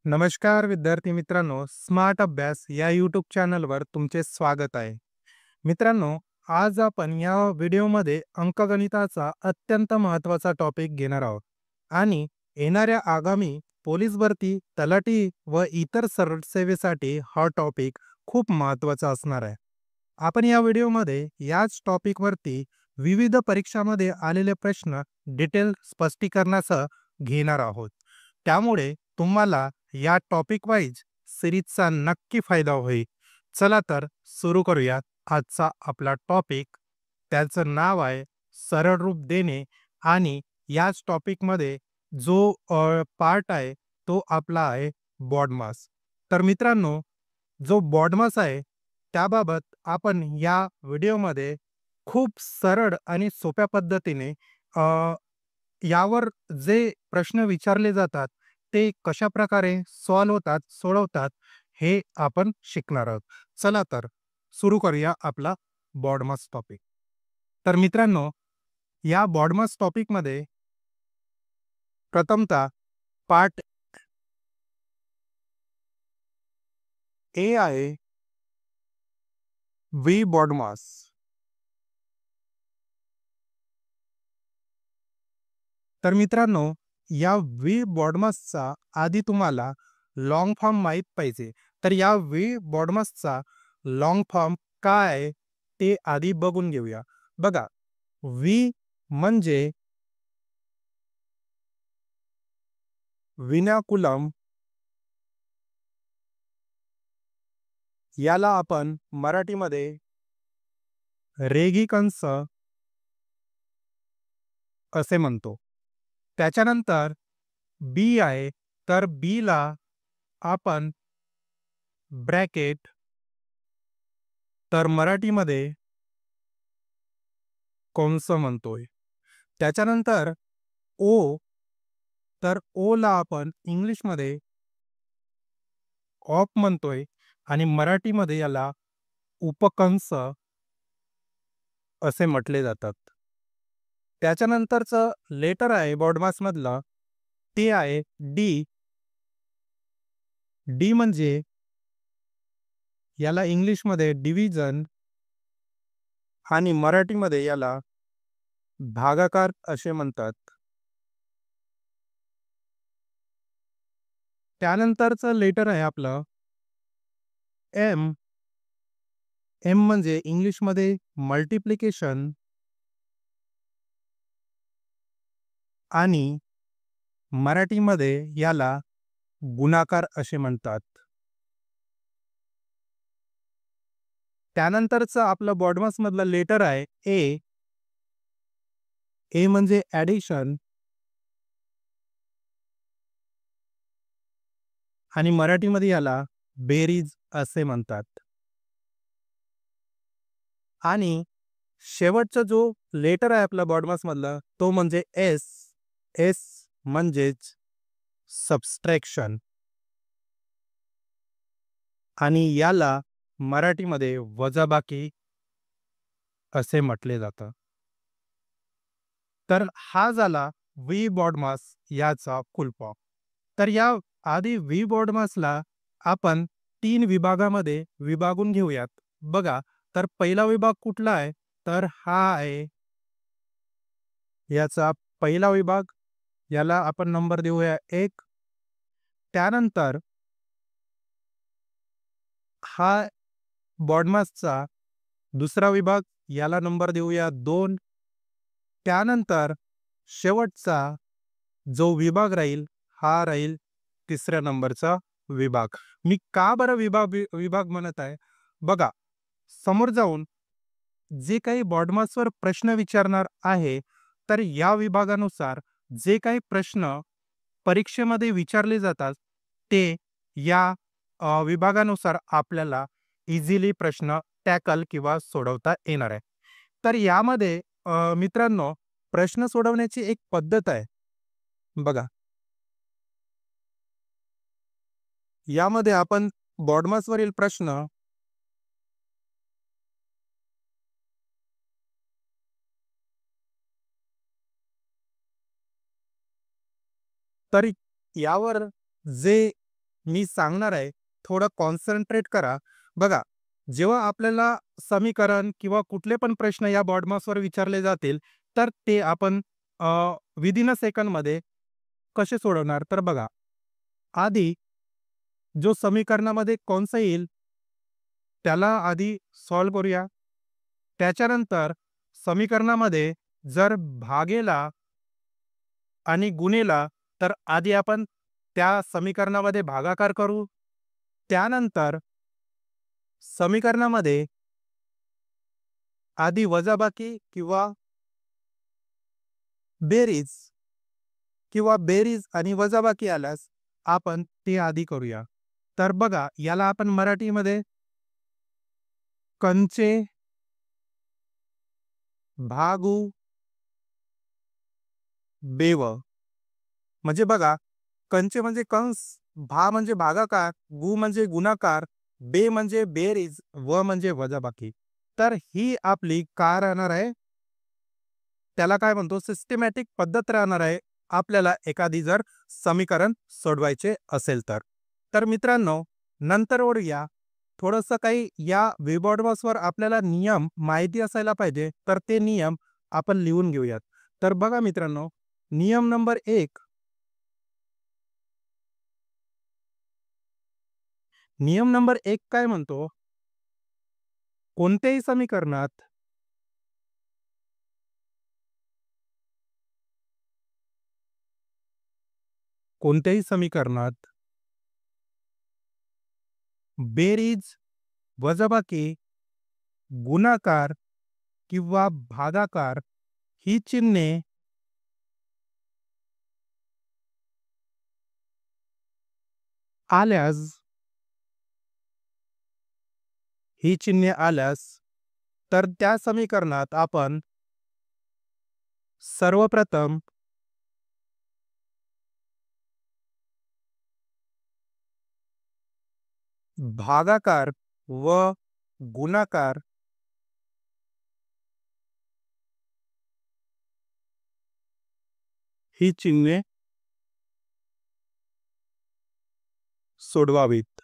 नमस्कार विद्यार्थी मित्रांनो, स्मार्ट अभ्यास या यूट्यूब चॅनलवर तुमचे स्वागत आहे. मित्रांनो, आज आपण या व्हिडिओमध्ये अंकगणिताचा अत्यंत महत्त्वाचा टॉपिक घेणार आहोत आणि येणाऱ्या आगामी पोलीस भरती, तलाठी व इतर सरळ सेवेसाठी हा टॉपिक खूप महत्त्वाचा असणार आहे. आपण या व्हिडिओमध्ये याच टॉपिकवरती विविध परीक्षामध्ये आलेले प्रश्न डिटेल स्पष्टीकरणासह घेणार आहोत. त्यामुळे तुम्हाला या टॉपिक वाईज सिरीजचा नक्की फायदा होईल. चला तर सुरू करूयात आजचा आपला टॉपिक. त्याचं नाव आहे सरळ रूप देणे आणि याच टॉपिकमध्ये जो पार्ट आहे तो आपला आहे बॉडमास. तर मित्रांनो, जो बॉडमास आहे त्याबाबत आपण या व्हिडिओमध्ये खूप सरळ आणि सोप्या पद्धतीने यावर जे प्रश्न विचारले जातात ते कशाप्रकारे सॉल्व्ह होतात, सोडवतात हे आपण शिकणार आहोत. चला तर सुरू करूया आपला बॉडमास टॉपिक. तर मित्रांनो, या बॉडमास टॉपिकमध्ये प्रथमतः पार्ट ए आहे व्ही बॉडमास. तर मित्रांनो, या व्ही बॉडमासचा आधी तुम्हाला लाँग फॉर्म माहीत पाहिजे. तर या व्ही बॉडमासचा लाँग फॉर्म काय आहे ते आधी बघून घेऊया. बघा, व्ही म्हणजे विनाकुलम. याला आपण मराठीमध्ये रेगी कंस असे म्हणतो. त्याच्यानंतर बी आहे, तर बीला आपण ब्रॅकेट, तर मराठीमध्ये कंस म्हणतोय. त्याच्यानंतर ओ, तर ओला आपण इंग्लिशमध्ये ऑफ म्हणतोय आणि मराठीमध्ये याला उपकंस असे म्हटले जातात. त्याच्यानंतरचं लेटर आहे बॉडमासमधलं ते आहे डी. डी म्हणजे याला इंग्लिशमध्ये डिव्हिजन आणि मराठीमध्ये याला भागाकार असे म्हणतात. त्यानंतरचं लेटर आहे आपलं एम. एम म्हणजे इंग्लिशमध्ये मल्टिप्लिकेशन आणि मराठीमध्ये याला गुणाकार असे म्हणतात. त्यानंतरचं आपलं बॉडमासमधलं लेटर आहे ए. ए म्हणजे ॲडिशन आणि मराठीमध्ये याला बेरीज असे म्हणतात. आणि शेवटचा जो लेटर आहे आपला बॉडमासमधला तो म्हणजे एस. एस म्हणजेच सबस्ट्रॅक्शन आणि याला मराठीमध्ये वजाबाकी असे म्हटले जातं. तर हा झाला व्ही बॉडमास याचा फुल फॉर्म. तर या आधी व्ही बॉडमासला आपण 3 विभागामध्ये विभागून घेऊयात. बघा, तर पहिला विभाग कुठला आहे? तर हा आहे याचा पहिला विभाग. याला आपण नंबर देऊया 1. त्यानंतर हा बॉडमासचा दुसरा विभाग, याला नंबर देऊया 2. त्यानंतर शेवटचा जो विभाग राहील हा राहील तिसऱ्या नंबरचा विभाग. मी का बरं विभाग म्हणत आहे? बघा, समोर जाऊन जे काही बॉडमासवर प्रश्न विचारणार आहे, तर या विभागानुसार जे काही प्रश्न परीक्षेमध्ये विचारले जातात, ते या विभागानुसार आपल्याला इझिली प्रश्न टॅकल किंवा सोडवता येणार आहे. तर यामध्ये मित्रांनो, प्रश्न सोडवण्याची एक पद्धत आहे. बघा, यामध्ये आपण बॉडमासवरील प्रश्न तर यावर जे मी सांगणार आहे, थोडं कॉन्सन्ट्रेट करा. बघा, जेव्हा आपल्याला समीकरण किंवा कुठले पण प्रश्न या बॉडमासवर विचारले जातील, तर ते आपण विदिन अ सेकंडमध्ये कसे सोडवणार? तर बघा, आधी जो समीकरणामध्ये कोणचा येईल, त्याला आधी सॉल्व्ह करूया. त्याच्यानंतर समीकरणामध्ये जर भागेला आणि गुणेला, तर आधी आपण त्या समीकरणामध्ये भागाकार करू. त्यानंतर समीकरणामध्ये आधी वजाबाकी किंवा बेरीज किंवा बेरीज आणि वजाबाकी आल्यास आपण ते आधी करूया. तर बघा, याला आपण मराठीमध्ये कंचे भागू बेव, म्हणजे बघा, कंचे म्हणजे कंस, भा म्हणजे भागाकार, गु म्हणजे गुणाकार, बे म्हणजे बेरीज, व म्हणजे वजाबाकी. तर ही आपली काय राहणार आहे, त्याला काय म्हणतो, सिस्टमॅटिक पद्धत राहणार आहे आपल्याला एखादी जर समीकरण सोडवायचे असेल तर. तर मित्रांनो, नंतर वळूया. थोडंसं काही या वेबॉडवर्सवर आपल्याला नियम माहिती असायला पाहिजे, तर ते नियम आपण लिहून घेऊयात. तर बघा मित्रांनो, नियम नंबर 1, नियम नंबर 1 काय म्हणतो, कोणत्याही समीकरणात कोणत्याही समीकरणात बेरीज, वजाबाकी, गुणाकार किंवा भागाकार ही चिन्हे आल्यास ही चिन्हे आल्यास तर त्या समीकरणात आपण सर्वप्रथम भागाकार व गुणाकार ही चिन्हे सोडवावीत.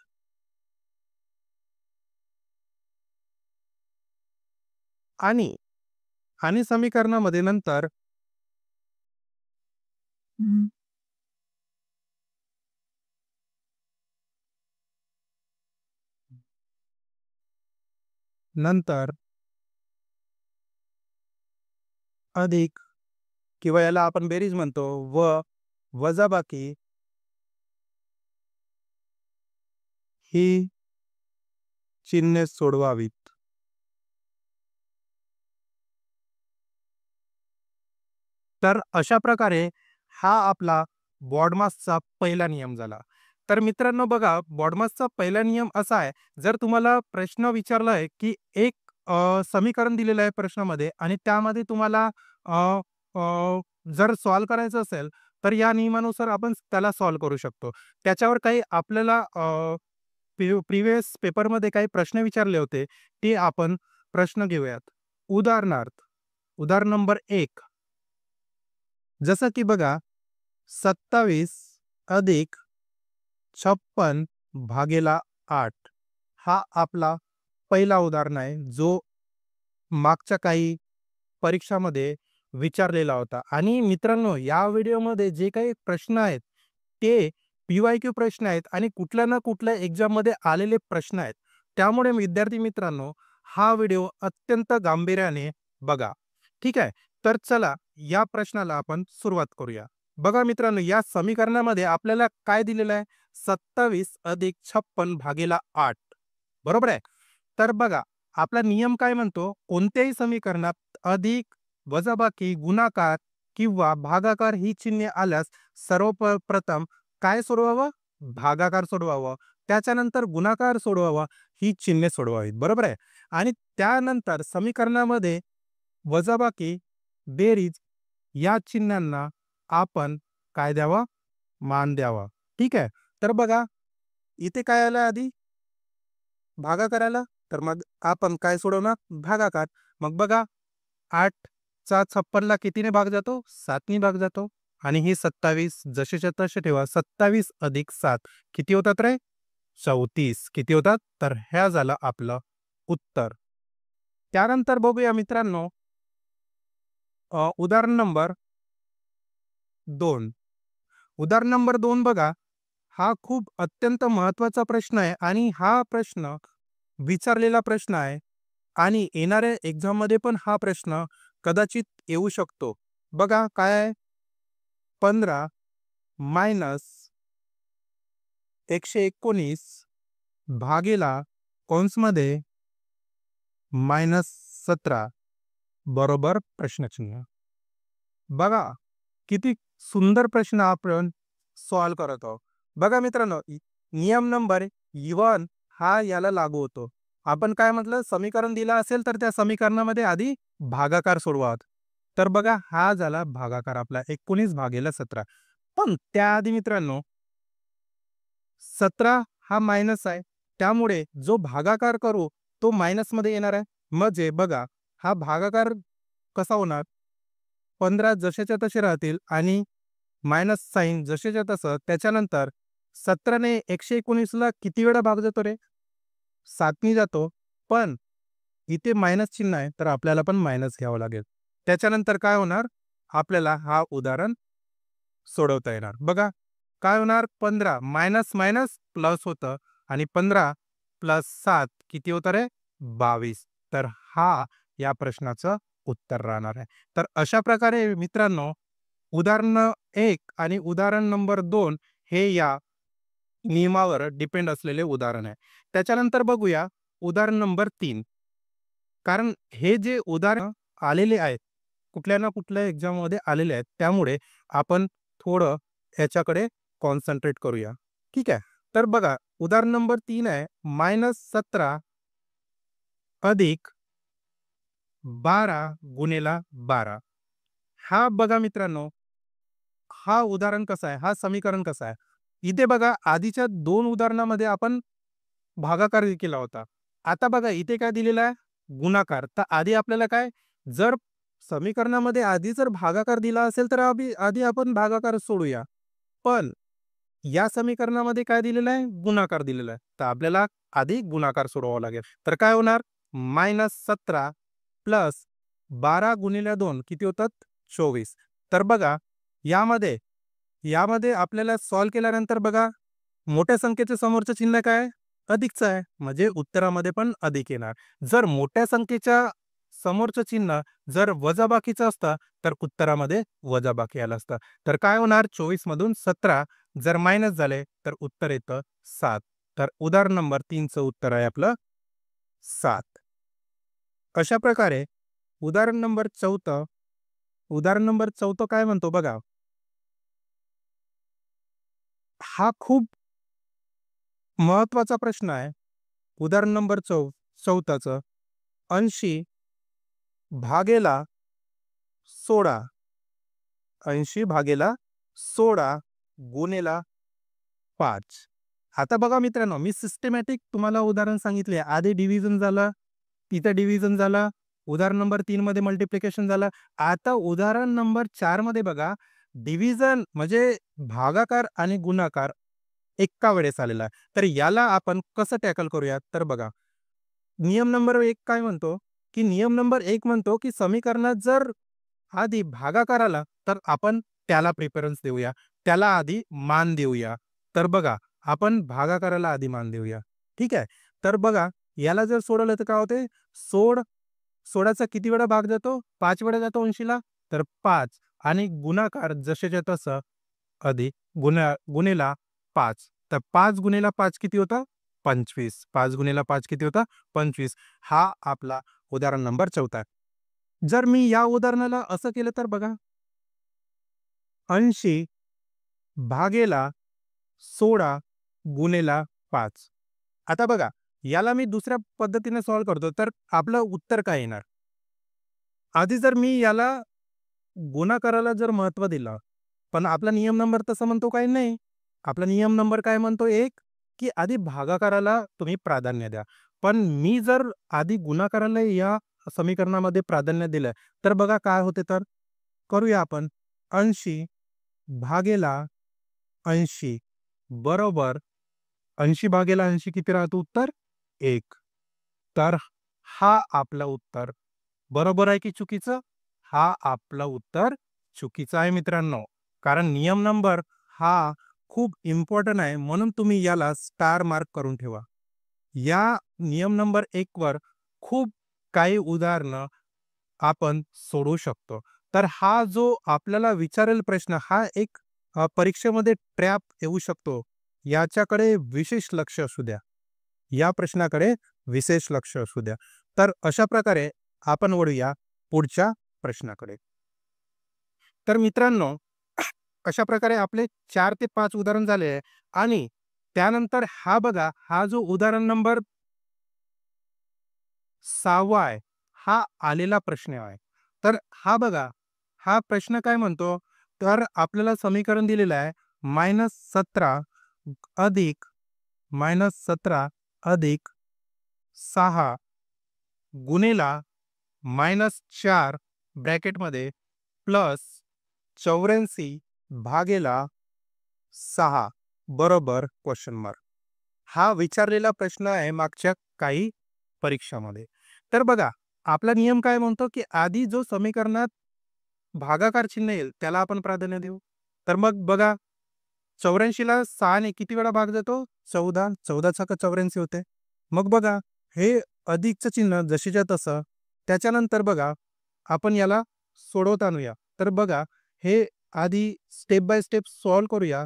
आणि आणि समीकरणामध्ये नंतर नंतर अधिक किंवा याला आपण बेरीज म्हणतो, व वजाबाकी ही चिन्हे सोडवावीत. तर अशा प्रकारे हा आपला बॉडमासचा पहिला नियम झाला. तर मित्रांनो बघा, बॉडमासचा पहिला नियम असा आहे, जर तुम्हाला प्रश्न विचारला आहे, की एक समीकरण दिलेलं आहे प्रश्नामध्ये आणि त्यामध्ये तुम्हाला अ, अ, जर सॉल्व्ह करायचं असेल, तर या नियमानुसार आपण त्याला सॉल्व्ह करू शकतो. त्याच्यावर काही आपल्याला प्रिव्हियस पेपरमध्ये काही प्रश्न विचारले होते, ते आपण प्रश्न घेऊयात. उदाहरणार्थ, उदाहरण नंबर 1, जसं की बघा, 27 अधिक 56 भागेला 8 हा आपला पहिला उदाहरण आहे, जो मागच्या काही परीक्षामध्ये विचारलेला होता. आणि मित्रांनो, या व्हिडिओमध्ये जे काही प्रश्न आहेत, ते पी-वाय-क्यू प्रश्न आहेत आणि कुठल्या ना कुठल्या एक्झाममध्ये आलेले प्रश्न आहेत. त्यामुळे विद्यार्थी मित्रांनो, हा व्हिडिओ अत्यंत गांभीर्याने बघा. ठीक आहे? तर चला, या प्रश्नाला आपण सुरुवात करूया. बघा मित्रांनो, या समीकरणामध्ये आपल्याला काय दिलेलं आहे? 27 अधिक 56 भागीला 8. बरोबर आहे? तर बघा, आपला नियम काय म्हणतो? कोणत्याही समीकरणात अधिक, वजाबाकी, गुणाकार किंवा भागाकार ही चिन्हे आल्यास प्रथम काय सोडवावं? भागाकार सोडवावं. त्याच्यानंतर गुणाकार सोडवावा, ही चिन्हे सोडवावीत. बरोबर आहे? आणि त्यानंतर समीकरणामध्ये वजाबाकी, बेरीज या चिन्हांना आपण काय द्यावा? मान द्यावा. ठीक आहे? तर बघा, इथे काय आलं आधी? भागाकाराला. तर मग आपण काय सोडवणार? भागाकार. मग बघा, 8 चा 56 ला कितीने भाग जातो? 7 ने भाग जातो. आणि ही 27 जसेच्या तसे ठेवा. 27 अधिक 7 किती होतात रे? 34 किती होतात? तर ह्या झालं आपलं उत्तर. त्यानंतर बघूया मित्रांनो, उदाहरण नंबर 2. उदाहरण नंबर 2 बघा. हा खूप अत्यंत महत्त्वाचा प्रश्न आहे आणि हा प्रश्न विचारलेला प्रश्न आहे आणि येणाऱ्या एक्झाममध्ये पण हा प्रश्न कदाचित येऊ शकतो. बघा काय आहे? 15 मायनस 119 भागीला कंसमध्ये -17 बरोबर प्रश्नचिन्ह. बघा किती सुंदर प्रश्न आपण सॉल्व करत आहोत. बघा मित्रांनो, नियम नंबर 1 हा याला लागू होतो. आपण काय म्हटलं, समीकरण दिलं असेल तर त्या समीकरणामध्ये आधी भागाकार सोडवावा. तर बघा हा झाला भागाकार आपला 19/17. पण त्याआधी मित्रांनो 17 हा मायनस आहे. त्यामुळे जो भागाकार करू तो मायनसमध्ये येणार आहे. म्हणजे बघा हा भागाकार कसा होणार? 15 जसेच्या तसे राहतील आणि मायनस साइन जसेच्या तसं. त्याच्यानंतर 17 ने 119ला किती वेळा भाग जातो रे? 7 जातो. पण इथे मायनस चिन्ह आहे तर आपल्याला पण मायनस घ्यावं लागेल. त्याच्यानंतर काय होणार? आपल्याला हा उदाहरण सोडवता येणार. बघा काय होणार? 15 मायनस मायनस प्लस होतं आणि 15 प्लस 7 किती होतं रे? 22. तर हा या प्रश्नाचं उत्तर राहणार आहे. तर अशा प्रकारे मित्रांनो, उदाहरण 1 आणि उदाहरण नंबर 2 हे या नियमावर डिपेंड असलेले उदाहरण आहे. त्याच्यानंतर बघूया उदाहरण नंबर 3. कारण हे जे उदाहरण आलेले आहेत, कुठल्या ना कुठल्या एक्झाममध्ये आलेले आहेत. त्यामुळे आपण थोडं ह्याच्याकडे कॉन्सन्ट्रेट करूया. ठीक आहे. तर बघा उदाहरण नंबर 3 आहे -17 अधिक 12 गुणिला 12. हा बघा मित्रांनो, हा उदाहरण कसं आहे? हा समीकरण कसं आहे? इथे बघा आधीच्या 2 उदाहरणामध्ये आपण भागाकार केला होता. आता बघा इथे काय दिलेला आहे? गुणाकार. तर आधी आपल्याला काय, जर समीकरणामध्ये आधी जर भागाकार दिला असेल तर आधी आपण भागाकार सोडूया. पण या समीकरणामध्ये काय दिलेलं आहे? गुणाकार दिलेला आहे. तर आपल्याला आधी गुणाकार सोडवावा लागेल. तर काय होणार? -17 प्लस 12 गुणिले 2 किती होतात? 24. तर बघा यामध्ये यामध्ये आपल्याला सॉल्व्ह केल्यानंतर बघा मोठ्या संख्येच्या समोरचं चिन्ह काय आहे? अधिकचं आहे. म्हणजे उत्तरामध्ये पण अधिक येणार. जर मोठ्या संख्येच्या समोरचं चिन्ह जर वजाबाकीचं असतं तर उत्तरामध्ये वजाबाकी आलं असतं. तर काय होणार? 24 मधून 17 जर मायनस झाले तर उत्तर येतं 7. तर उदाहरण नंबर 3 चं उत्तर आहे आपलं 7. अशा प्रकारे उदाहरण नंबर 4 उदाहरण नंबर 4 काय म्हणतो बघा. हा खूप महत्वाचा प्रश्न आहे. उदाहरण नंबर 14चं 80 भागेला 16 80 भागेला 16 गुणेला 5. आता बघा मित्रांनो, मी सिस्टमॅटिक तुम्हाला उदाहरण सांगितले. आधी डिव्हिजन झालं, तिथं डिव्हिजन झालं, उदाहरण नंबर 3 मध्ये मल्टिप्लिकेशन झालं. आता उदाहरण नंबर 4 मध्ये बघा डिव्हिजन म्हणजे भागाकार आणि गुणाकार एका वेळेस आलेला आहे. तर याला आपण कसं टॅकल करूया? तर बघा नियम नंबर 1 काय म्हणतो, की नियम नंबर 1 म्हणतो, की समीकरणात जर आधी भागाकार आला, तर आपण त्याला प्रिफरन्स देऊया. त्याला आधी मान देऊया. तर बघा, आपण भागाकाराला आधी मान देऊया. ठीक आहे. तर बघा, याला जर सोडवलं तर काय होते? 16चा किती वेळा भाग जातो? 5 वेळा जातो 80ला. तर 5 आणि गुणाकार जसेच्या तसं अधिक गुणेला 5. तर 5 गुणिला 5 किती होतं? 25. 5 गुणिला 5 किती होतं? 25. हा आपला उदाहरण नंबर 14 आहे. जर मी या उदाहरणाला असं केलं तर बघा 80 भागेला 16 गुणेला 5. आता बघा याला मी दुसऱ्या पद्धतीने सॉल्व्ह करतो तर आपलं उत्तर काय येणार? आधी जर मी याला गुणाकाराला जर महत्त्व दिलं, पण आपला नियम नंबर तसं म्हणतो काही नाही. आपला नियम नंबर काय म्हणतो एक, की आधी भागाकाराला तुम्ही प्राधान्य द्या. पण मी जर आधी गुणाकाराला या समीकरणामध्ये प्राधान्य दिलं, तर बघा काय होते तर? करूया आपण. 80 भागेला 80 बरोबर 80 भागेला 80 किती राहतं उत्तर? 1. तर हा आपलं उत्तर बरोबर आहे की चुकीचं? हा आपलं उत्तर चुकीचं आहे मित्रांनो. कारण नियम नंबर हा खूप इम्पोर्टंट आहे म्हणून तुम्ही याला स्टार मार्क करून ठेवा. या नियम नंबर 1 वर खूप काही उदाहरणं आपण सोडवू शकतो. तर हा जो आपल्याला विचारेल प्रश्न हा एक परीक्षेमध्ये ट्रॅप येऊ शकतो. याच्याकडे विशेष लक्ष असू द्या. या प्रश्नाकडे विशेष लक्ष असू द्या. तर अशा प्रकारे आपण वळूया पुढच्या प्रश्नाकडे. तर मित्रांनो, अशा प्रकारे आपले 4 ते 5 उदाहरण झाले आहे आणि त्यानंतर हा बघा, हा जो उदाहरण नंबर 6वा आहे. हा आलेला प्रश्न आहे. तर हा बघा, हा प्रश्न काय म्हणतो, तर आपल्याला समीकरण दिलेलं आहे -17 अधिक -17 अधिक 6 गुणिला -4 ब्रॅकेटमध्ये प्लस 84 भागेला 6 बरोबर क्वेश्चन मार्क. हा विचारलेला प्रश्न आहे मागच्या काही परीक्षामध्ये. तर बघा, आपला नियम काय म्हणतो, की आधी जो समीकरणात भागाकार चिन्ह येईल त्याला आपण प्राधान्य देऊ. तर मग बघा 84ला 6 ने किती वेळा भाग जातो? 14. 14 छक्क 84 होते. मग बघा हे अधिकचं चिन्ह जशीच्या तसं. त्याच्यानंतर बघा आपण याला सोडवत आणूया. तर बघा हे आधी स्टेप बाय स्टेप सॉल्व्ह करूया.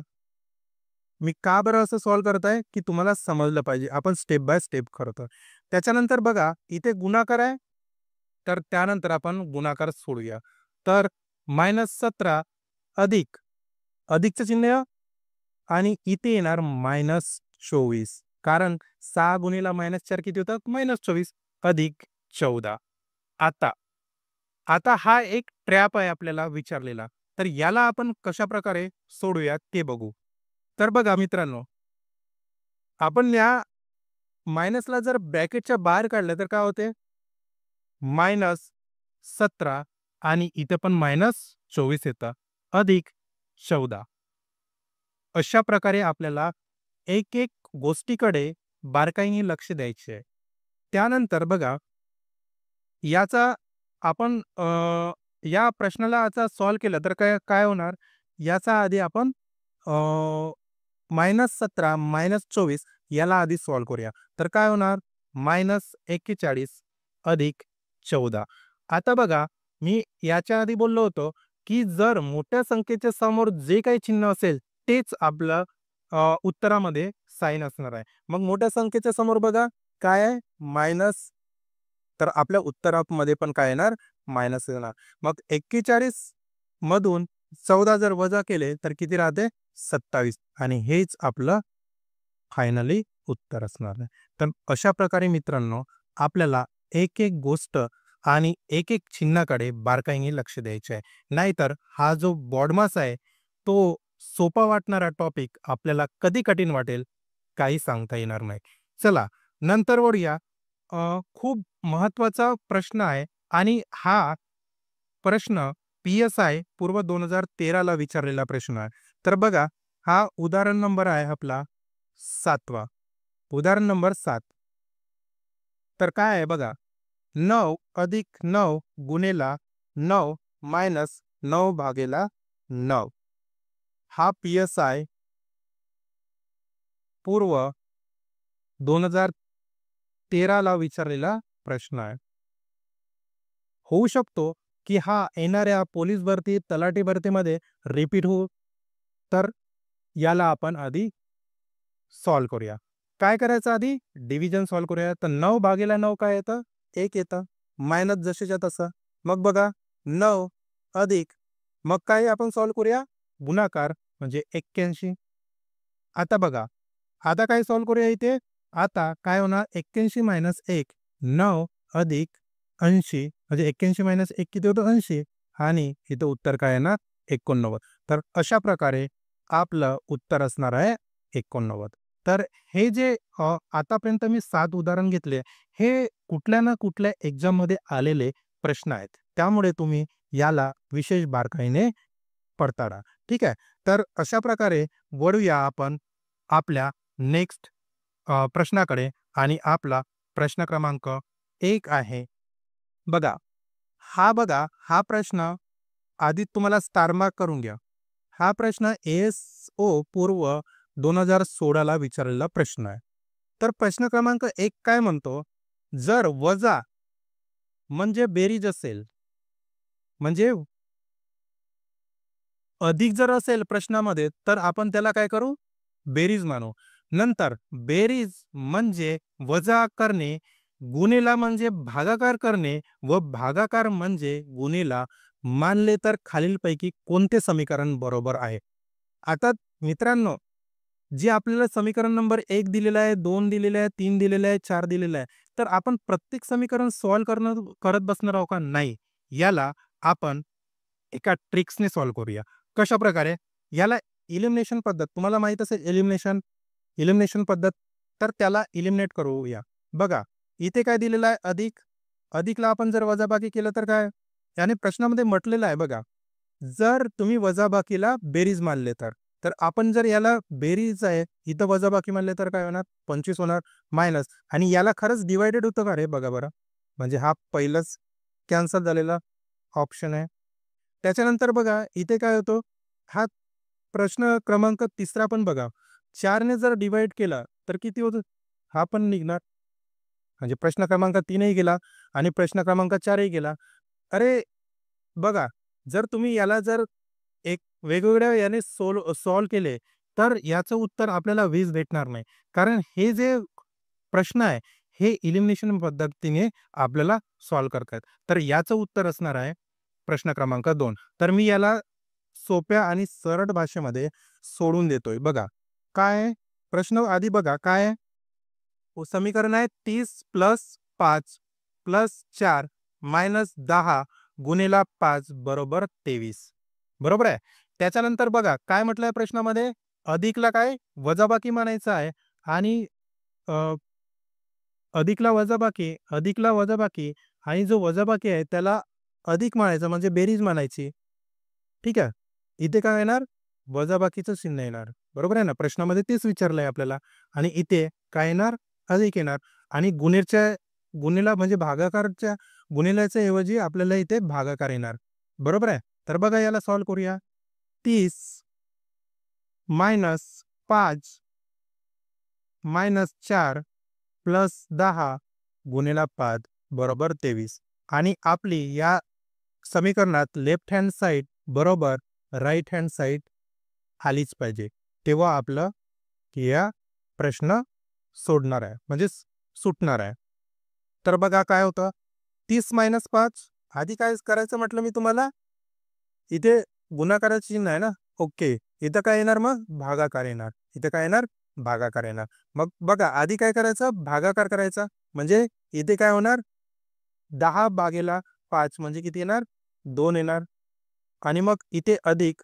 मी का बरं असं सॉल्व्ह करत आहे, की तुम्हाला समजलं पाहिजे. आपण स्टेप बाय स्टेप करतो. त्याच्यानंतर बघा इथे गुणाकार आहे, तर त्यानंतर आपण गुणाकार सोडूया. तर -17 अधिक, अधिकचं चिन्ह आणि इथे येणार -24 कारण 6 गुणिला -4 किती होतात? -24 अधिक 14. आता, आता हा एक ट्रॅप आहे आपल्याला विचारलेला. तर याला आपण कशाप्रकारे सोडूया ते बघू. तर बघा मित्रांनो, आपण या मायनसला जर ब्रॅकेटच्या बाहेर काढलं तर काय होते? -17 आणि इथे पण -24 येतं अधिक 14. अशा प्रकारे आपल्याला एक-एक गोष्टीकडे बारकाईने लक्ष द्यायचे आहे. त्यानंतर बघा, याचा आपण या प्रश्नाला आता सॉल्व्ह केलं तर काय काय होणार? याचा आधी आपण -17 -24 याला आधी सॉल्व्ह करूया. तर काय होणार? -41 अधिक 14. आता बघा, मी याच्या आधी बोललो होतो, की जर मोठ्या संख्येच्या समोर जे काही चिन्ह असेल, तेच आपलं उत्तरामध्ये साइन असणार आहे. मग मोठ्या संख्येच्या समोर बघा, काय आहे? मायनस. तर आपल्या उत्तरामध्ये पण काय येणार? मायनस येणार. मग 41 मधून 14 जर वजा केले, तर किती राहते? 27 आणि हेच आपलं फायनली उत्तर असणार आहे. तर अशा प्रकारे मित्रांनो, आपल्याला एक-एक गोष्ट आणि एक-एक चिन्हाकडे बारकाईने लक्ष द्यायचे आहे. नाहीतर हा जो बॉडमास आहे, तो सोपा वाटणारा टॉपिक आपल्याला कधी कठीण वाटेल, काही सांगता येणार नाही. चला, नंतर वळूया. खूप महत्त्वाचा प्रश्न आहे आणि हा प्रश्न पी-एस-आय पूर्व 2013 ला विचारलेला प्रश्न आहे. तर बघा, हा उदाहरण नंबर आहे आपला 7वा. उदाहरण नंबर 7. तर काय आहे बघा, 9 अधिक 9 गुणिला 9 मायनस 9 भागेला 9. हा पी-एस-आय पूर्व 2013 ला विचारलेला प्रश्न आहे. होऊ शकतो, की हा येणाऱ्या पोलीस भरती, तलाठी भरतीमध्ये रिपीट होऊ. तर याला आपण आधी सॉल्व्ह करूया. काय करायचं आधी? डिव्हिजन सॉल्व्ह करूया. तर 9 भागीला 9 काय येतं? 1 येतं. मायनस जशीच्या तसं. मग बघा 9 अधिक मग काय आपण सॉल्व्ह करूया? गुणाकार म्हणजे 81. आता बघा, आता काय सॉल्व्ह करूया इथे? आता काय होणार? 81 - 1 9 अधिक 80 म्हणजे 81 - 1 किती होतं? 80 आणि इथं उत्तर काय येणार? 89. तर अशा प्रकारे आपलं उत्तर असणार आहे 89. तर हे जे आतापर्यंत मी 7 उदाहरण घेतले, हे कुठल्या ना कुठल्या एक्झाममध्ये आलेले प्रश्न आहेत. त्यामुळे तुम्ही याला विशेष बारकाईने पडताळा. ठीक आहे. तर अशा प्रकारे वळूया आपण आपल्या नेक्स्ट प्रश्नाकडे आणि आपला प्रश्न क्रमांक 1 आहे. बघा, हा प्रश्न आधी तुम्हाला स्टार मार्क करून घ्या. हा प्रश्न एस-ओ पूर्व 2016 ला विचारलेला प्रश्न आहे. तर प्रश्न क्रमांक 1 काय म्हणतो? जर वजा म्हणजे बेरीज असेल, म्हणजे अधिक जर असेल प्रश्नामध्ये, तर आपण त्याला काय करू? बेरीज मानू. नंतर बेरीज म्हणजे वजा करणे, गुणिला म्हणजे भागाकार करणे व भागाकार म्हणजे गुणिला मानले तर खालीलपैकी कोणते समीकरण बरोबर आहे? आता मित्रांनो, जे आपल्याला समीकरण नंबर 1 दिलेलं आहे, 2 दिलेलं आहे, 3 दिलेलं आहे, 4 दिलेलं आहे. तर आपण प्रत्येक समीकरण करत बसणार आहोत का? नाही. याला आपण एका ट्रिक्सने सॉल्व्ह करूया. कशाप्रकारे? याला एलिमिनेशन पद्धत तुम्हाला माहीत असेल एलिमिनेशन पद्धत, तर त्याला एलिमिनेट करूया. बघा, इथे काय दिलेलं आहे? अधिक. अधिकला आपण जर वजाबाकी केलं तर काय? याने प्रश्नामध्ये म्हटलेलं आहे बघा, जर तुम्ही वजाबाकीला बेरीज मानले तर. तर आपण जर याला बेरीज आहे, इथं वजाबाकी मानले तर काय होणार? 25 होणार मायनस आणि याला खरंच डिव्हायडेड होतं का रे? बघा बरं. म्हणजे हा पहिलाच कॅन्सल झालेला ऑप्शन आहे. त्याच्यानंतर बघा इथे काय होतं? हा प्रश्न क्रमांक 3रा पण बघा. 4 ने जर डिव्हाईड केला तर किती होतं? हा पण निघणार. म्हणजे प्रश्न क्रमांक 3 ही गेला आणि प्रश्न क्रमांक 4 ही गेला. अरे बघा, जर तुम्ही याला जर एक वेगवेगळ्या याने सॉल्व्ह केले, तर याचं उत्तर आपल्याला 20 भेटणार नाही. कारण हे जे प्रश्न आहे, हे एलिमिनेशन पद्धतीने आपल्याला सॉल्व्ह करतात. तर याचं उत्तर असणार आहे प्रश्न क्रमांक 2. तर मी याला सोप्या आणि सरळ भाषेमध्ये सोडून देतोय. बघा, काय आहे? प्रश्न आधी बघा काय आहे? समीकरण आहे 30 प्लस 5 प्लस 4 मायनस 10 गुणिला 5 बरोबर 23. बरोबर आहे. त्याच्यानंतर बघा काय म्हटलंय प्रश्नामध्ये? अधिकला काय? वजाबाकी म्हणायचं आहे आणि अ, अधिकला वजाबाकी आणि जो वजाबाकी आहे त्याला अधिक म्हणायचं म्हणजे बेरीज म्हणायची. ठीक आहे. इथे काय येणार? वजाबाकीचं चिन्ह येणार. बरोबर आहे ना? प्रश्नामध्ये तेच विचारलंय आपल्याला आणि इथे काय येणार? अधिक येणार आणि गुणिला म्हणजे भागाकारच्या गुणिल्याच्या ऐवजी आपल्याला इथे भागाकार येणार. बरोबर आहे? तर बघा याला सॉल्व्ह करूया. 30 मायनस 5 मायनस 4 प्लस 10 गुणिला 5 बरोबर 23 आणि आपली या समीकरणात लेफ्ट हँड साइड बरोबर राइट हँड साइड आलीच पाहिजे. तेव्हा आपलं या प्रश्न सोडणार आहे म्हणजे सुटणार आहे. तर बघा काय होतं? 30 मायनस 5 आधी काय करायचं म्हटलं मी तुम्हाला? इथे गुणाकाराचं चिन्ह आहे ना? ओके. इथं काय येणार मग? भागाकार येणार. इथं काय येणार? भागाकार येणार. मग बघा आधी काय करायचं? भागाकार करायचा. म्हणजे इथे काय होणार? 10 भागेला 5 म्हणजे किती येणार? 2 येणार. आणि मग इथे अधिक,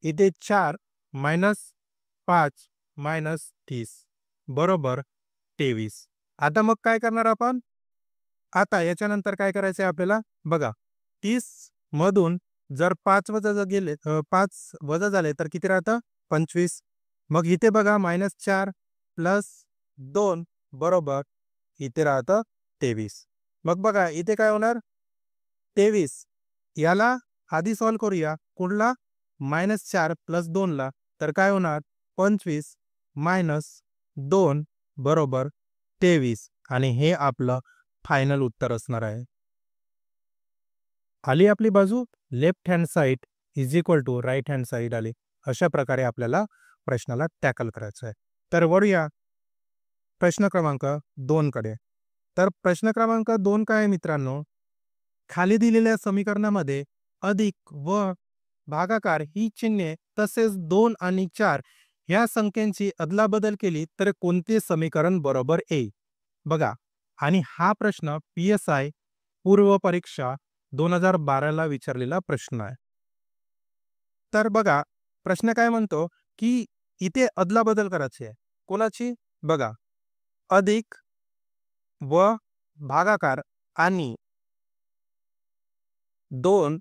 इथे 4 मायनस 5 मायनस 30 बरोबर 23. आता मग काय करणार आपण? आता याच्यानंतर काय करायचं आहे आपल्याला? बघा 30 मधून जर 5 वजा जर गेले 5 वजा झाले तर किती राहतं? 25. मग इथे बघा -4 प्लस 2 बरोबर इथे राहतं 23. मग बघा इथे काय होणार? 23 याला आधी सॉल्व्ह करूया. कुठला? -4 प्लस 2 ला. तर काय होणार? 25 मायनस 2 बरोबर 23 आणि हे आपलं फायनल उत्तर असणार आहे. आली आपली बाजू left hand side is equal to right hand side आली. अशा प्रकारे आपल्याला प्रश्नाला टॅकल करायचं आहे. तर वळूया प्रश्न क्रमांक 2 कडे. तर प्रश्न क्रमांक 2 काय आहे मित्रांनो? खाली दिलेल्या समीकरणामध्ये अधिक व भागाकार ही चिन्हे तसेच 2 आणि 4 ह्या संख्यांची अदलाबदल केली तर कोणते समीकरण बरोबर येईल? बघा आणि हा प्रश्न पी-एस-आय पूर्व परीक्षा 2012 ला विचारलेला प्रश्न आहे. तर बघा प्रश्न काय म्हणतो, की इथे अदलाबदल करायची आहे. कोणाची? बघा अधिक व भागाकार आणि 2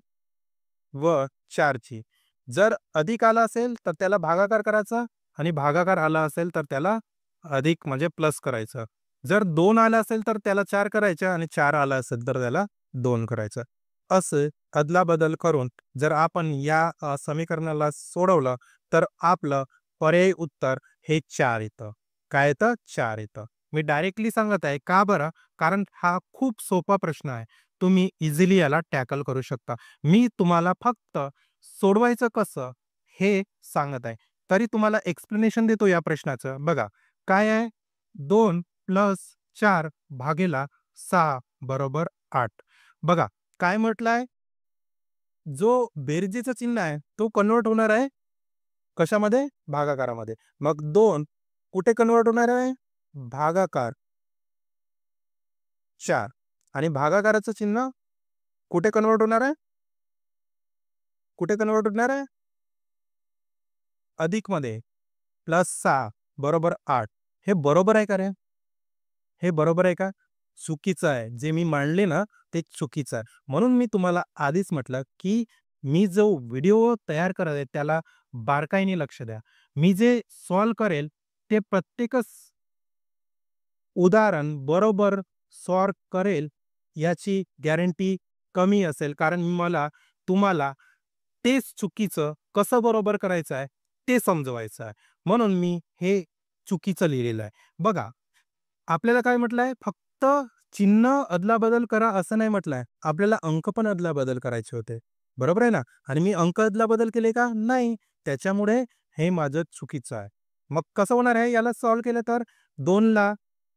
व 4 ची. जर अधिक आला असेल तर त्याला भागाकार करायचा आणि भागाकार आला असेल तर त्याला अधिक म्हणजे प्लस करायचं. जर 2 आला असेल तर त्याला 4 करायचं आणि 4 आला असेल तर त्याला 2 करायचं. असं अदलाबदल करून जर आपण या समीकरणाला सोडवलं तर आपलं पर्यायी उत्तर हे 4 येतं. काय येतं? 4 येतं. मी डायरेक्टली सांगत आहे. का बरं? कारण हा खूप सोपा प्रश्न आहे. तुम्ही इझिली याला टॅकल करू शकता. मी तुम्हाला फक्त सोडवायचं कसं हे सांगत आहे. तरी तुम्हाला एक्सप्लेनेशन देतो या प्रश्नाचं. बघा काय आहे? 2 + 4 भागीला 6 बरोबर 8. बघा काय म्हटलंय? जो बेरजेचं चिन्ह आहे तो कन्व्हर्ट होणार आहे कशामध्ये? भागाकारामध्ये. मग 2 कुठे कन्व्हर्ट होणार आहे? भागाकार 4 आणि भागाकाराचं चिन्ह कुठे कन्व्हर्ट होणार आहे? कुठे कन्व्हर्ट होणार आहे? अधिकमध्ये +6 बरोबर 8. हे बरोबर आहे का रे? हे बरोबर आहे का? चुकीचं आहे. जे मी मांडले ना, ते चुकीचं आहे. म्हणून मी तुम्हाला आधीच म्हटलं, की मी जो व्हिडिओ तयार करत आहे, त्याला बारकाईने लक्ष द्या. मी जे सॉल्व्ह करेल, ते प्रत्येकच उदाहरण बरोबर सॉल्व्ह करेल, याची गॅरंटी कमी असेल. कारण मला तुम्हाला तेच चुकीचं कसं बरोबर करायचं आहे, ते समजवायचं आहे. म्हणून मी हे चुकीचं लिहिलेलं आहे. बघा आपल्याला काय म्हटलंय? फक्त चिन्ह अदलाबदल करा असं नाही म्हटलंय. आपल्याला अंक पण अदलाबदल करायचे होते. बरोबर आहे ना? आणि मी अंक अदलाबदल केले का? नाही. त्याच्यामुळे हे माझं चुकीचं आहे. मग कसं होणार आहे? याला सॉल्व्ह केलं तर 2ला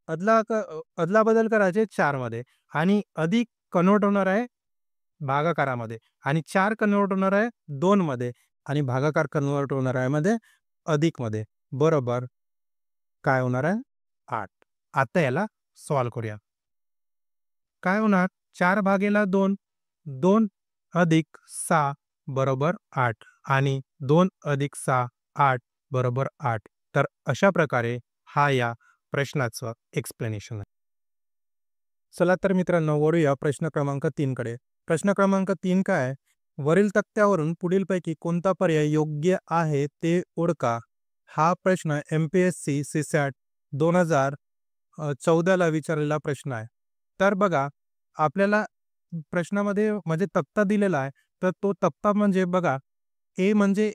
अदलाबदल करायचे 4 मध्ये आणि अधिक कन्व्हर्ट होणार आहे भागाकारामध्ये आणि 4 कन्व्हर्ट होणार आहे 2 मध्ये आणि भागाकार कन्व्हर्ट होणार आहे मध्ये अधिकमध्ये. बरोबर काय होणार आहे? 8. आता याला सॉल्व्ह करूया. काय होणार? 4 भागीला 2, 2 अधिक 6 बरोबर 8 आणि 2 अधिक 6, 8 बरोबर 8. तर अशा प्रकारे हा या प्रश्नाचं एक्सप्लेनेशन आहे. चला तर मित्रांनो वळूया प्रश्न क्रमांक 3 कडे. प्रश्न क्रमांक 3 काय आहे? वरील तक्त्यावरून पुढीलपैकी कोणता पर्याय योग्य आहे ते ओळखा. हा प्रश्न एम-पी-एस-सी, सी-सॅट 2014 ला विचारलेला प्रश्न आहे. तर बघा आपल्याला प्रश्नामध्ये म्हणजे तक्ता दिलेला आहे. तर तो तक्ता म्हणजे बघा ए म्हणजे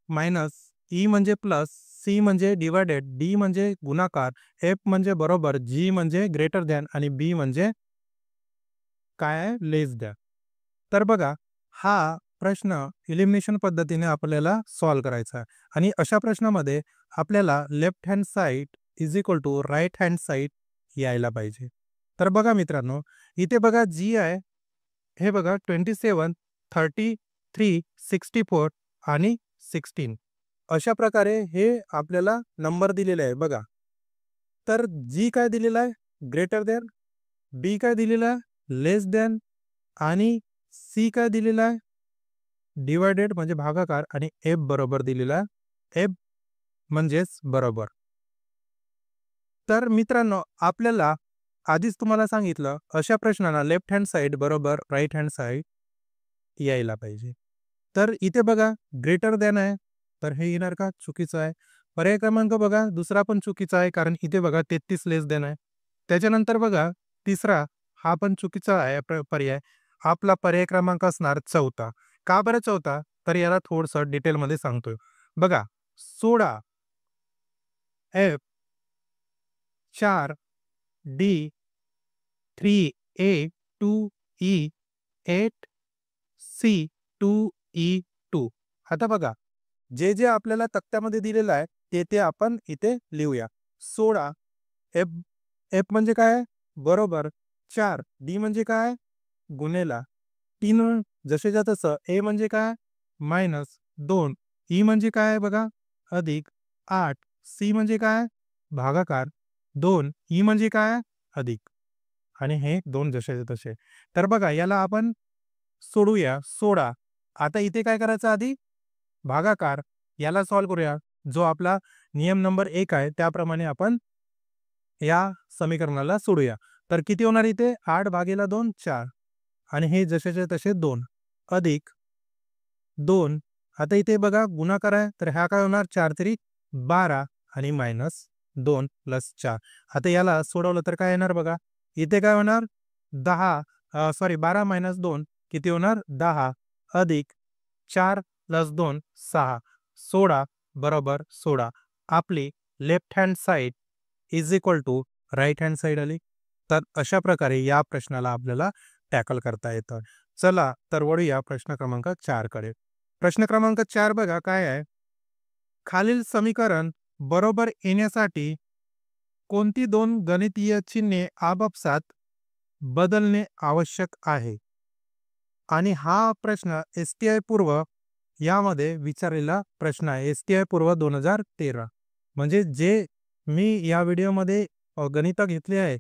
मायनस, ई म्हणजे प्लस, सी म्हणजे डिव्हायडेड, डी म्हणजे गुणाकार, एफ म्हणजे बरोबर, जी म्हणजे ग्रेटर दॅन आणि बी म्हणजे काय आहे? लेस दॅन. तर बघा हा प्रश्न एलिमिनेशन पद्धतीने आपल्याला सॉल्व्ह करायचा आहे आणि अशा प्रश्नामध्ये आपल्याला left hand side is equal to right hand side यायला पाहिजे. तर बघा मित्रांनो इथे बघा जी आहे हे बघा 27, 33, 64 आणि 16 अशा प्रकारे हे आपल्याला नंबर दिलेले आहे बघा. तर जी काय दिलेला आहे? Greater than. बी काय दिलेला आहे? लेस दॅन आणि सी काय दिलेला आहे? डिव्हायडेड म्हणजे भागाकार आणि एफ बरोबर दिलेला आहे. एफ म्हणजेच बरोबर. तर मित्रांनो आपल्याला आधीच तुम्हाला सांगितलं अशा प्रश्नांना लेफ्ट हँड साइड बरोबर राईट हँड साइड यायला पाहिजे. तर इथे बघा ग्रेटर दॅन आहे. तर हे येणार का? चुकीचं आहे. पर्याय क्रमांक बघा दुसरा पण चुकीचा आहे कारण इथे बघा 33 लेस दॅन आहे. त्याच्यानंतर बघा तिसरा हा पण चुकीचा आहे पर्याय. आपला पर्याय क्रमांक असणार चौथा. का बरं चौथा? तर याला थोडंसं डिटेलमध्ये सांगतोय. बघा 16 एफ 4 डी 3 ए 2 ई 8 सी 2 ई 2. आता बघा जे आपल्याला तक्त्यामध्ये दिलेलं आहे ते आपण इथे लिहूया. 16 एफ एफ म्हणजे काय? बरोबर 4 डी म्हणजे काय? गुणेला 3 जसेच्या तसं ए म्हणजे काय? मायनस 2 ई म्हणजे काय बघा? अधिक 8 सी म्हणजे काय? भागाकार 2 ई म्हणजे काय? अधिक आणि हे 2 जसेच्या तसे. तर बघा याला आपण सोडूया. 16 आता इथे काय करायचं आधी? भागाकार याला सॉल्व्ह करूया. जो आपला नियम नंबर 1 आहे त्याप्रमाणे आपण या समीकरणाला सोडूया. तर किती होणार इथे? 8 भागीला 2 4 आणि हे जसेचे तसे 2 अधिक 2 आता इथे बघा गुणाकार आहे, तर हा काय होणार 4 तरी 12 आणि -2 + 4. आता याला सोडवलं तर काय येणार बघा, इथे काय होणार 10 सॉरी 12 - 2 किती होणार 10 अधिक 4 + 2 6 16 बरोबर 16. आपली left hand side is equal to right hand side आली. तर अशा प्रकारे या प्रश्नाला आपल्याला टॅकल करता येतं. चला तर वळूया प्रश्न क्रमांक 4 कडे. प्रश्न क्रमांक 4 बघा काय आहे, खालील समीकरण बरोबर येण्यासाठी कोणती दोन गणितीय चिन्हे आपापसात बदलणे आवश्यक आहे? आणि हा प्रश्न एस-टी-आय पूर्व यामध्ये विचारलेला प्रश्न आहे. एस-टी-आय पूर्व 2013. म्हणजे जे मी या व्हिडिओमध्ये गणित घेतले आहे,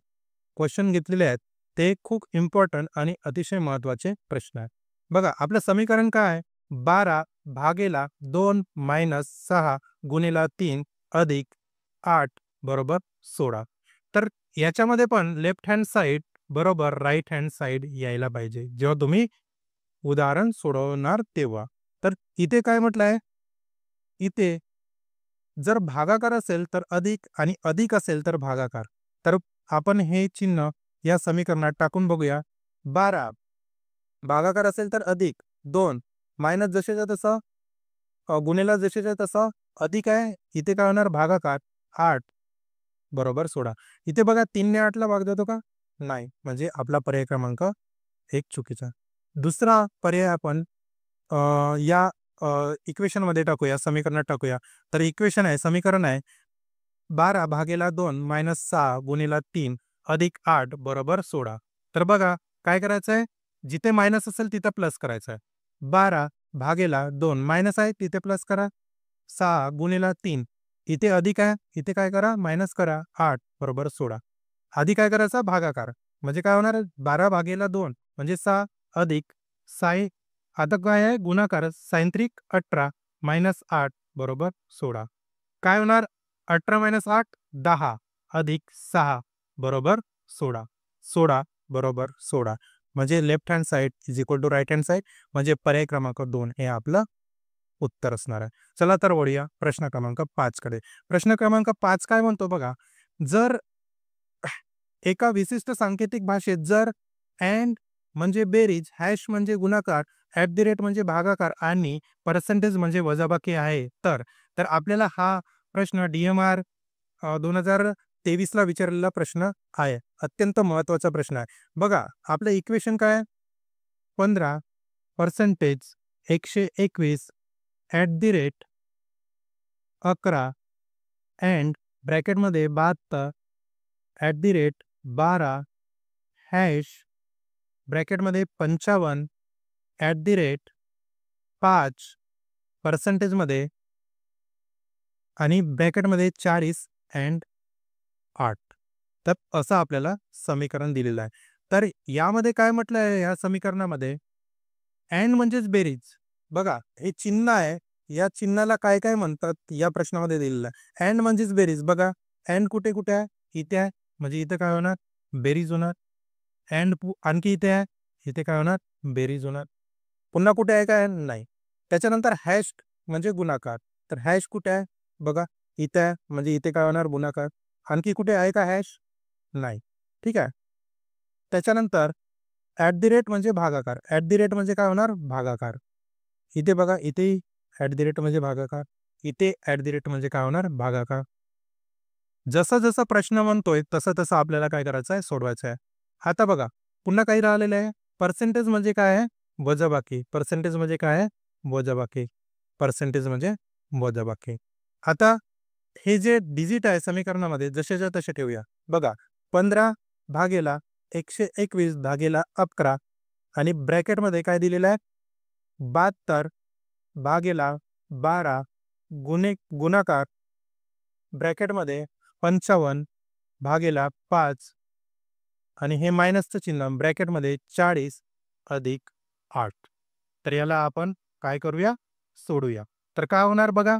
क्वेश्चन घेतलेले आहेत, ते खूप इम्पॉर्टंट आणि अतिशय महत्त्वाचे प्रश्न आहेत. बघा आपलं समीकरण काय आहे? 12 भागेला 2 - 6 गुणिला 3 अधिक 8 बरोबर 16. तर याच्यामध्ये पण लेफ्ट हँड साइड बरोबर राईट हँड साइड यायला पाहिजे, जेव्हा तुम्ही उदाहरण सोडवणार तेव्हा. तर इथे काय म्हटलं आहे? इथे जर भागाकार असेल तर अधिक आणि अधिक असेल तर भागाकार. तर आपण हे चिन्ह या समीकरणात टाकून बघूया. 12 भागाकार असेल तर अधिक 2 मायनस जसेच्या तसं गुणिला जसेच्या तसं अधिक आहे. इथे काय होणार भागाकार 8 बरोबर 16. इथे बघा 3 ने 8 ला भाग जातो का? नाही. म्हणजे आपला पर्याय क्रमांक 1 चुकीचा. दुसरा पर्याय आपण अ, या इक्वेशनमध्ये टाकूया, समीकरणात टाकूया. तर इक्वेशन आहे, समीकरण आहे 12 भागेला 2 - 6 गुणिला 3 अधिक 8 बरोबर 16. तर बघा काय करायचं आहे, जिथे मायनस असेल तिथं प्लस करायचं आहे. 12 भागेला 2 मायनस आहे तिथे प्लस करा. 6 गुणिला 3 इथे अधिक आहे, इथे काय करा मायनस करा. 8 बरोबर 16. आधी काय करायचा भागाकार, म्हणजे काय होणार 12 भागेला 2 म्हणजे 6 अधिक 6 आता काय आहे गुणाकार sin 18 - 8 बरोबर 16. काय होणार 18 - 8 10 अधिक 6 बरोबर 16. 16 बरोबर 16. म्हणजे left hand side is equal to right hand side, म्हणजे पर्याय क्रमांक 2 हे आपलं उत्तर असणार आहे. चला तर वळूया प्रश्न क्रमांक 5 कडे. प्रश्न क्रमांक 5 काय म्हणतो बघा, जर एका विशिष्ट सांकेतिक भाषेत जर अँड म्हणजे बेरीज, हॅश म्हणजे गुणाकार, ॲट द रेट म्हणजे भागाकार आणि पर्सेंटेज म्हणजे वजाबाकी आहे, तर तर आपल्याला हा प्रश्न DMR 2023 ला विचारलेला प्रश्न आहे. अत्यंत महत्त्वाचा प्रश्न आहे. बघा आपलं इक्वेशन काय आहे? 15% 121 ॲट द रेट 11 अँड ब्रॅकेटमध्ये 72 ॲट द रेट 12 हॅश ब्रॅकेटमध्ये 55 ॲट द रेट 5 पर्सेंटेजमध्ये आणि ब्रॅकेटमध्ये 40 अँड 8. तर असं आपल्याला समीकरण दिलेलं आहे. तर यामध्ये काय म्हटलं आहे या समीकरणामध्ये, अँड म्हणजेच बेरीज. बघा हे चिन्ह आहे, या चिन्हाला काय काय म्हणतात या प्रश्नामध्ये दिलेलं आहे. अँड म्हणजेच बेरीज. बघा अँड कुठे कुठे आहे? इथे आहे, म्हणजे इथे काय होणार बेरीज होणार. अँड आणखी इथे आहे, इथे काय होणार बेरीज होणार. पुन्हा कुठे आहे काय नाही. त्याच्यानंतर हॅश म्हणजे गुणाकार. तर हॅश कुठे आहे बघा इथे आहे, म्हणजे इथे काय होणार गुणाकार. आणखी कुठे आहे का हॅश नाही. ठीक आहे. त्याच्यानंतर ॲट द रेट म्हणजे भागाकार. ॲट द रेट म्हणजे काय होणार भागाकार. इथे बघा इथेही ॲट द रेट म्हणजे भागाकार, इथे ॲट द रेट म्हणजे काय होणार भागाकार. जसा जसा प्रश्न म्हणतोय तसं तसं आपल्याला काय करायचं आहे सोडवायचं आहे. आता बघा पुन्हा काही राहिलेलं आहे. पर्सेंटेज म्हणजे काय आहे वजाबाकी. पर्सेंटेज म्हणजे काय आहे वजाबाकी. पर्सेंटेज म्हणजे वजाबाकी. आता हे जे डिजिट आहे समीकरणामध्ये जसेच्या तसे ठेवूया. बघा 15 भागेला 121 भागेला 11 आणि ब्रॅकेटमध्ये काय दिलेलं आहे 72 भागेला 12 गुणाकार ब्रॅकेटमध्ये 55 भागेला 5 आणि हे मायनसचं चिन्ह ब्रॅकेटमध्ये 40 अधिक 8. तर याला आपण काय करूया सोडूया. तर काय होणार बघा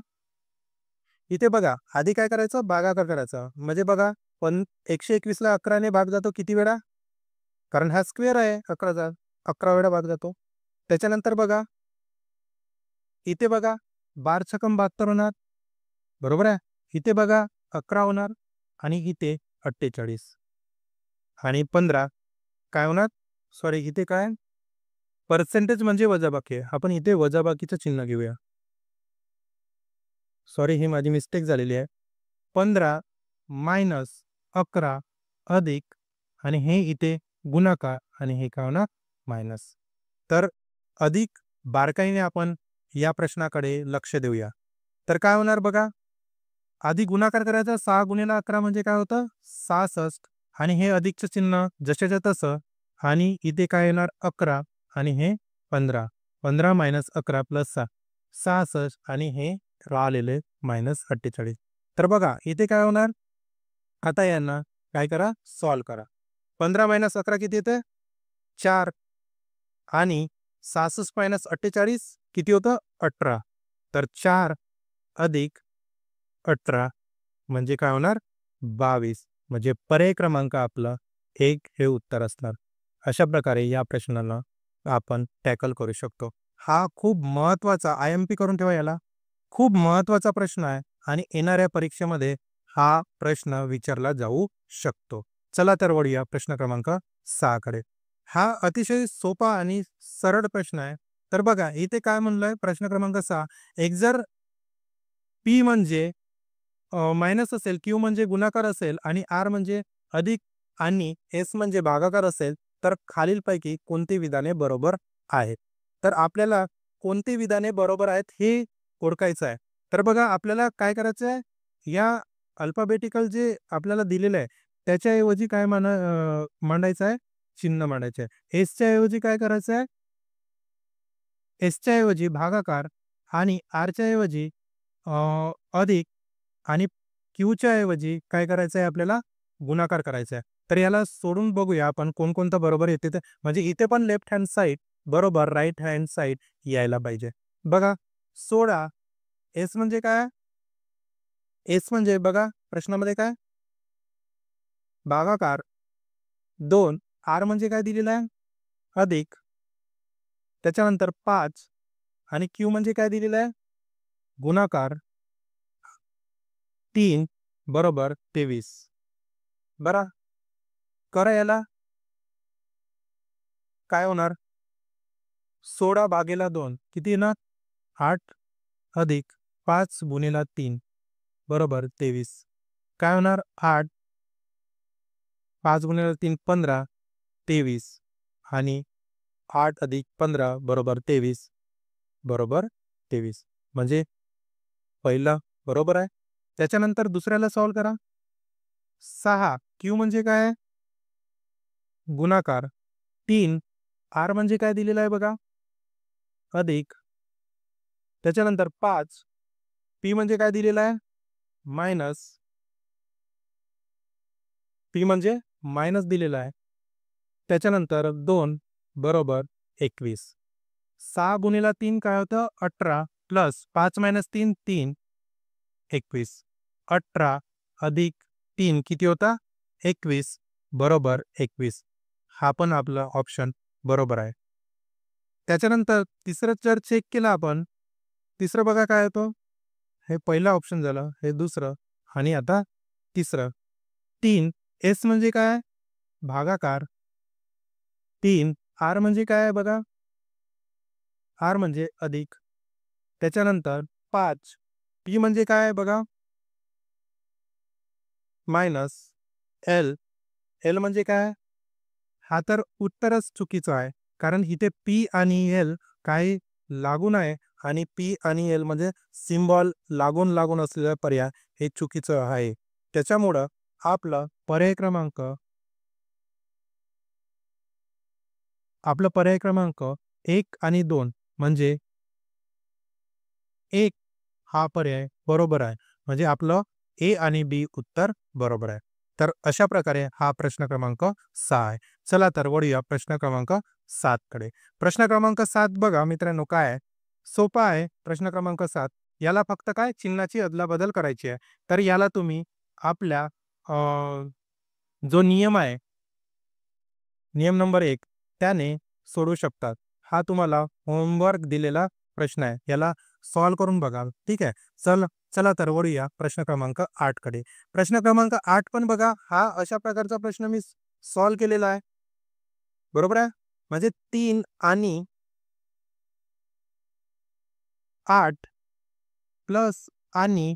इथे बघा आधी काय करायचं भागाकार करायचा, म्हणजे बघा पण 121 ला 11 ने भाग जातो किती वेळा, कारण हा स्क्वेअर आहे 11चा 11 वेळा भाग जातो. त्याच्यानंतर बघा इथे बघा 12 छकम 72 होणार, बरोबर आहे. इथे बघा 11 होणार आणि इथे 48 आणि 15 काय होणार? सॉरी इथे काय पर्सेंटेज म्हणजे वजाबाकी आहे. आपण इथे वजाबाकीचं चिन्ह घेऊया. सॉरी ही माझी मिस्टेक झालेली आहे. 15 मायनस 11 अधिक आणि हे इथे गुणाकार आणि हे काय होणार? मायनस. तर अधिक बारकाईने आपण या प्रश्नाकडे लक्ष देऊया. तर काय होणार बघा? आधी गुणाकार करायचा 6 गुणिले 11 म्हणजे काय होतं? 66 आणि हे अधिकचं चिन्ह जशाच्या तसं आणि इथे काय येणार 11 आणि हे 15. 15 मायनस 11 प्लस 6 66 आणि हे राहिलेले मायनस 48. तर बघा इथे काय होणार? आता यांना काय करा? सॉल्व्ह करा. 15 मायनस 11 किती येतं? 4 आणि 66 मायनस 48 किती होतं? 18. तर 4 अधिक 18 म्हणजे काय होणार? 22. म्हणजे पर्याय क्रमांक आपला 1 हे उत्तर असणार. अशा प्रकारे या प्रश्नाला आपण टॅकल करू शकतो. हा खूप महत्त्वाचा IMP करून ठेवा याला. खूप महत्त्वाचा प्रश्न आहे आणि येणाऱ्या परीक्षेमध्ये हा प्रश्न विचारला जाऊ शकतो. चला तर वळूया प्रश्न क्रमांक 6 कडे. हा अतिशय सोपा आणि सरळ प्रश्न आहे. तर बघा इथे काय म्हणलंय प्रश्न क्रमांक 6 एक जर P म्हणजे मायनस असेल, Q म्हणजे गुणाकार असेल आणि R म्हणजे अधिक आणि S म्हणजे भागाकार असेल, तर खालीलपैकी कोणती विधाने बरोबर आहेत? तर आपल्याला कोणती विधाने बरोबर आहेत हे ओळखायचं आहे. तर बघा आपल्याला काय करायचं आहे, या अल्फाबेटिकल जे आपल्याला दिलेलं आहे, त्याच्याऐवजी काय मांडायचं आहे? चिन्ह मांडायचे आहे. Sच्या ऐवजी काय करायचं आहे? Sच्या ऐवजी भागाकार आणि Rच्या ऐवजी अधिक आणि क्यूच्या ऐवजी काय करायचं आहे आपल्याला? गुणाकार करायचा आहे. तर याला सोडून बघूया आपण कोणकोणतं बरोबर येते ते. म्हणजे इथे पण लेफ्ट हँड साइड बरोबर राइट हँड साइड यायला पाहिजे. बघा 16 एस म्हणजे काय? एस म्हणजे बघा प्रश्नामध्ये काय? भागाकार 2 आर म्हणजे काय दिलेलं आहे? अधिक त्याच्यानंतर 5 आणि क्यू म्हणजे काय दिलेलं आहे? गुणाकार 3 बरोबर 23. बरं करा याला काय होणार? 16 भागेला 2 किती येणार? 8 अधिक 5 गुणिला 3 बरोबर 23. काय होणार? 8 5 गुणिले 3 15 23 आणि 8 अधिक 15 बरोबर 23 बरोबर 23. म्हणजे पहिला बरोबर आहे. त्याच्यानंतर दुसऱ्याला सॉल्व्ह करा. 6 क्यू म्हणजे काय? गुणाकार 3 आर म्हणजे काय दिलेलं आहे बघा? अधिक त्याच्यानंतर 5 पी म्हणजे काय दिलेलं आहे? मायनस पी म्हणजे मायनस दिलेला आहे. त्याच्यानंतर 2 बरोबर 21. 6 गुणिला 3 काय होतं? 18 प्लस 5 मायनस 3 3 21. 18 अधिक 3 किती होता? 21 बरोबर 21. हा पण आपला ऑप्शन बरोबर आहे. त्याच्यानंतर तिसरं जर चेक केलं आपण, तिसरं बघा काय होतं? हे पहिलं ऑप्शन झालं, हे दुसरं आणि आता तिसरं. 3 एस म्हणजे काय? भागाकार. 3 आर म्हणजे काय आहे बघा? आर म्हणजे अधिक. त्याच्यानंतर 5 पी म्हणजे काय आहे बघा? Minus L. एल म्हणजे काय? हा तर उत्तरच चुकीचं आहे. कारण इथे पी आणि एल काही लागून आहे आणि पी आणि एल म्हणजे सिम्बॉल लागून लागून असलेला पर्याय हे चुकीचं आहे. त्याच्यामुळं आपलं पर्याय क्रमांक 1 आणि 2 म्हणजे 1 हा पर्याय बरोबर आहे. म्हणजे आपलं ए आणि बी उत्तर बरोबर आहे. तर अशा प्रकारे हा प्रश्न क्रमांक 6 आहे. चला तर वळूया प्रश्न क्रमांक 7 कडे. प्रश्न क्रमांक 7 बघा मित्रांनो काय आहे? सोपा आहे प्रश्न क्रमांक 7. याला फक्त काय चिन्हाची अदलाबदल करायची आहे. तर याला तुम्ही आपल्या अ, जो नियम आहे, नियम नंबर 1 त्याने सोडवू शकतात. हा तुम्हाला होमवर्क दिलेला प्रश्न आहे. याला सॉल्व्ह करून बघा. ठीक आहे. चला तर वळूया प्रश्न क्रमांक 8 कडे. प्रश्न क्रमांक 8 पण बघा, हा अशा प्रकारचा प्रश्न मी सॉल्व्ह केलेला आहे. बरोबर आहे. म्हणजे 3 आणि 8 प्लस आणि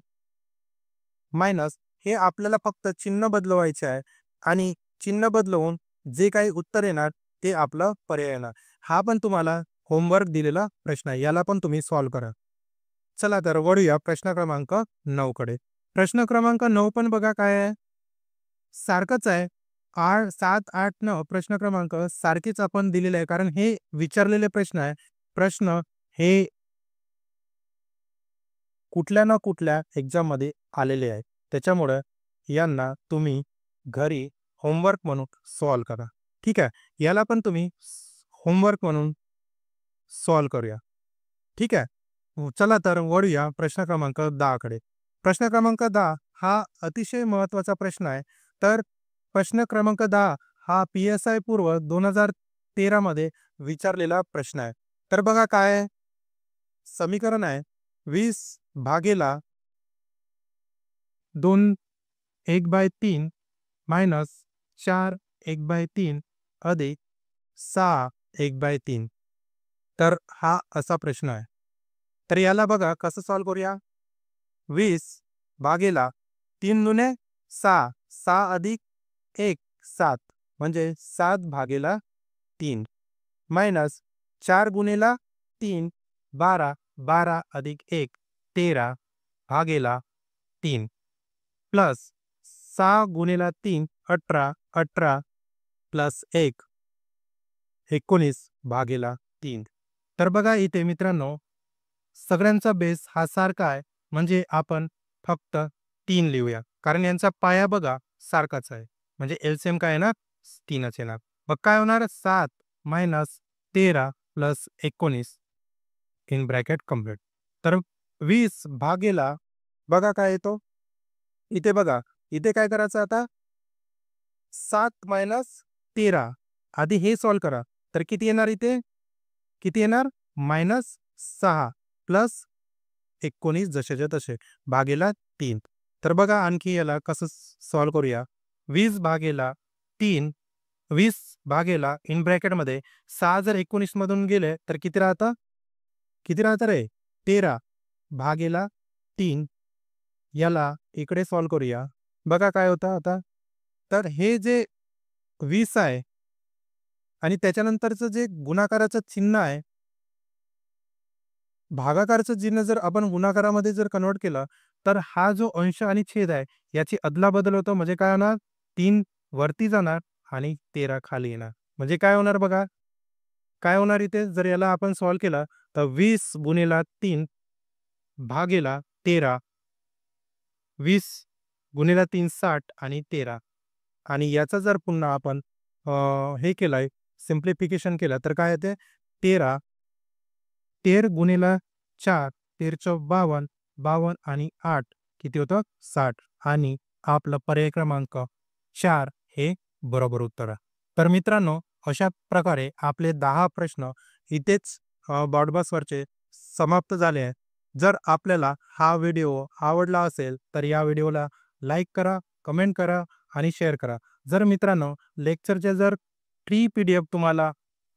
मायनस हे आपल्याला फक्त चिन्ह बदलवायचे आहे आणि चिन्ह बदलवून जे काही उत्तर येणार ते आपलं पर्याय येणार. हा पण तुम्हाला होमवर्क दिलेला प्रश्न आहे. याला पण तुम्ही सॉल्व्ह करा. चला तर वळूया प्रश्न क्रमांक 9 कडे. प्रश्न क्रमांक 9 पण बघा काय आहे, सारखंच आहे. 7, 8, 9 प्रश्न क्रमांक सारखेच आपण दिलेले आहे, कारण हे विचारलेले प्रश्न आहे. प्रश्न हे कुठल्या ना कुठल्या एक्झाममध्ये आलेले आहे. त्याच्यामुळं यांना तुम्ही घरी होमवर्क म्हणून सॉल्व्ह करा. ठीक आहे. याला पण तुम्ही होमवर्क म्हणून सॉल्व्ह करूया. ठीक आहे. चला तर वळूया प्रश्न क्रमांक 10 कडे. प्रश्न क्रमांक 10 हा अतिशय महत्त्वाचा प्रश्न आहे. तर प्रश्न क्रमांक 10 हा PSI पूर्व 2013 मध्ये विचारलेला प्रश्न आहे. तर बघा काय आहे, समीकरण आहे 20 भागेला 2 1/3 मायनस 4 1/3 अधिक 6 1/3. तर हा असा प्रश्न आहे. तर याला बघा कसं सॉल्व्ह करूया. 20 भागेला 3 दुने 6, 6 अधिक 1 7 म्हणजे 7 भागेला 3 मायनस 4 गुणेला 3 12, 12 अधिक 1 13 भागेला 3 प्लस 6 गुणेला 3 18, 18 प्लस 1 19 भागेला 3. तर बघा इथे मित्रांनो, सगळ्यांचा बेस हा सारखा आहे, म्हणजे आपण फक्त 3 लिहूया. कारण यांचा पाया बघा सारखाच आहे. म्हणजे एलसीएम काय येणार? 3च येणार. मग काय होणार? 7 minus 13 plus 19 in bracket complete. तर 20 भागेला बघा काय येतो? इथे बघा, इथे काय करायचं आता? 7 मायनस 13 आधी हे सॉल्व्ह करा. तर किती येणार इथे? किती येणार? -6 प्लस 19 जसेच्या तसे भागेला 3. तर बघा आणखी याला कसं सॉल्व्ह करूया. 20 भागेला 3, 20 भागेला इन ब्रॅकेटमध्ये 6 जर 19 मधून गेले तर किती राहतं? किती राहतं रे? 13 भागेला 3. याला इकडे सॉल्व्ह करूया. बघा काय होतं आता? तर हे जे 20 आहे आणि त्याच्यानंतरचं जे गुणाकाराचं चिन्ह आहे, भागाकारचं चिन्ह जर आपण गुणाकारामध्ये जर कन्व्हर्ट केलं, तर हा जो अंश आणि छेद आहे याची अदलाबदल होतो. म्हणजे काय होणार? 3 वरती जाणार आणि 13 खाली येणार. म्हणजे काय होणार बघा? काय होणार इथे जर याला आपण सॉल्व्ह केला, तर 20 गुणिले 3 भागेला 13, 20 गुणिले 3 60 आणि 13 आणि याचा जर पुन्हा आपण हे केलंय सिम्प्लिफिकेशन केलं तर काय येते? 13 13 गुणिले 4 13 52 52 आणि 8 किती होतं? 60 आणि आपलं पर्याय क्रमांक 4 हे बरोबर उत्तर आहे. तर मित्रांनो, अशा प्रकारे आपले 10 प्रश्न इथेच बॉडबसवरचे समाप्त झाले आहेत. जर आपल्याला हा व्हिडिओ आवडला असेल तर या व्हिडिओला लाईक करा, कमेंट करा आणि शेअर करा. जर मित्रांनो लेक्चरचे जर फ्री PDF तुम्हाला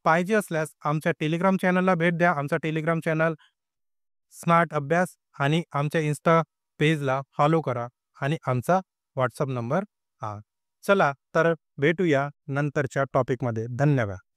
पाहिजे असल्यास आमच्या टेलिग्राम चॅनलला भेट द्या. आमचा टेलिग्राम चॅनल स्मार्ट अभ्यास आणि आमच्या इन्स्टा पेजला फॉलो करा आणि आमचा WhatsApp नंबर हा. चला तर भेटूया नंतरच्या टॉपिकमध्ये. धन्यवाद.